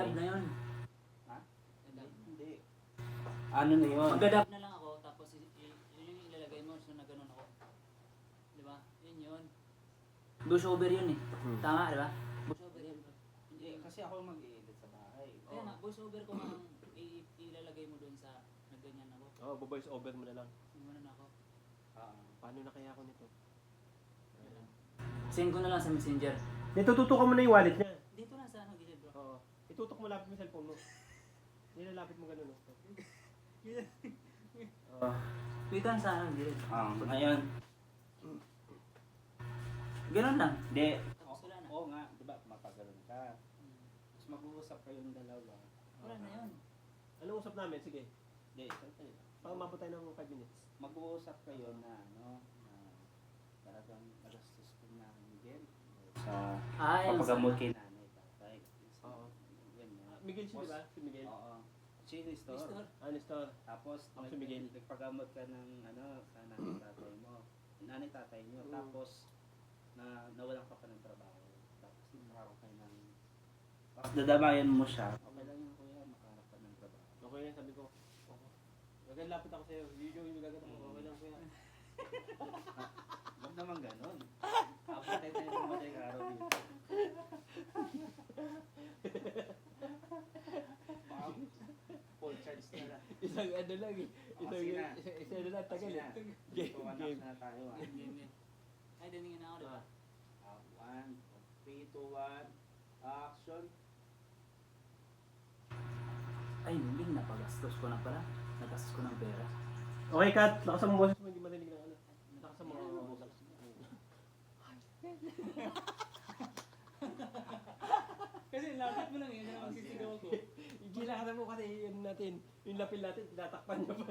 Edad na yun. Ha? Edad. Hindi. Ano na yun? Mag-adapt na lang ako, tapos yun yung ilalagay mo, so na ganun ako. Di ba? Yun yun. Bush over yun eh. Tama, di ba? Bush over yun. Hindi, kasi ako mag-i-edit sa bahay. Kaya nga, voice over ko mang ilalagay mo dun sa nagganyan ako. Oo, voice over mo na lang. Simulan ako. Paano na kaya ako nito? Send ko na lang sa messenger. Tututukan mo na yung wallet niya. Dito na sa ano, gilid bro. Oo. Itutok mo lapit mo yung cellphone mo. Nilalapit mo ganun. No? Dito na sa ano, gilid. Ngayon. Ganun lang. Hindi. Tapos wala na. Oo nga, di ba? Mapagalan ka. Tapos mag-uusap kayong dalawa. Wala na yun. Anong usap namin? Sige. Hindi, siyempre. Baka umabot tayo ng 5 minutes. Mag-uusap kayo na, ano, na talagang nagastos ko na Miguel. Sa Yun papagamot sana. kay nanay, tatay. Oo. Ganyan. Miguel siya, di ba? Si Miguel. Oo. Si Nestor. Nestor. Nestor. Tapos, Ako si Miguel. nagpagamot ka ng, ano, sa nanay tatay mo. Nanay tatay nyo. Tapos, nawalan ka pa ng trabaho. Tapos, nakaroon kayo ng... Tapos, dadamayan mo siya. Okay lang yun, kuya. Makaharap ka ng trabaho. Okay yan, sabi ko. Lapit ako sa'yo. Yung gagawin mo. Okay lang kuya. Huwag naman ganun. Kapatay tayo ng matay ka araw dito. Full charge na lang. Isang ano lang eh. Isang ano lang tagal eh. Game na tayo. Game. Ay, diningin na ako, di ba? 1, 3, 2, 1, action. Ay, hindi. Napagastos ko na pala. Nagastos ko ng pera. Okay, Kat. Lakasan mo boses mo. Hindi marinig ng ano. Lakasan mo. Kasi lapit mo lang yun. Yan ang magsisigaw ako. Lakasan mo kasi yun natin. Yung lapil natin, tinatakpan niya pa.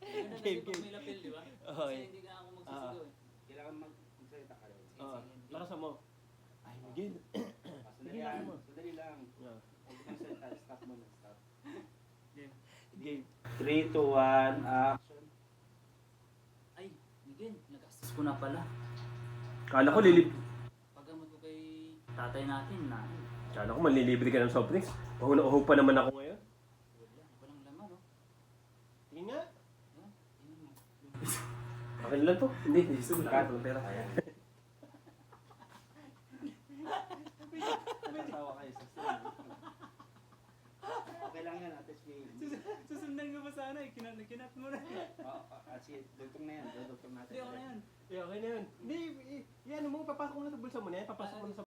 Yun na kasi pag may lapel, di ba? Okay. Kasi hindi ka ako magsisigaw eh. Kailangan magsalita ka rin. Lakasan mo. Ay, Miguel. Sandali lang. Sandali lang. Yeah. Huwag kang salita. Stop mo na. Stop. Game. 3, 2, 1, action. Ay, Miguel, nagastos ko na pala. Kala ko lilib. Paggamot ko kay tatay natin na. Kala ko manlilibre ka ng soft drinks. Uhog pa naman ako ngayon. Wala, walang laman, no? Tingin nga. Yan, tingnan mo. Akin lang to. Hindi, wala ka ng pera. Natawa kayo sa stream. Okay lang yan. At least may... Susundan ko pa sana eh. Kinat mo na. Sige, dugtong na yan. Dugtong natin. Hindi, ako na yan. Okay na yun. Hindi, yan mo, papasok mo na sa bulsa mo na yan. Papasok mo na sa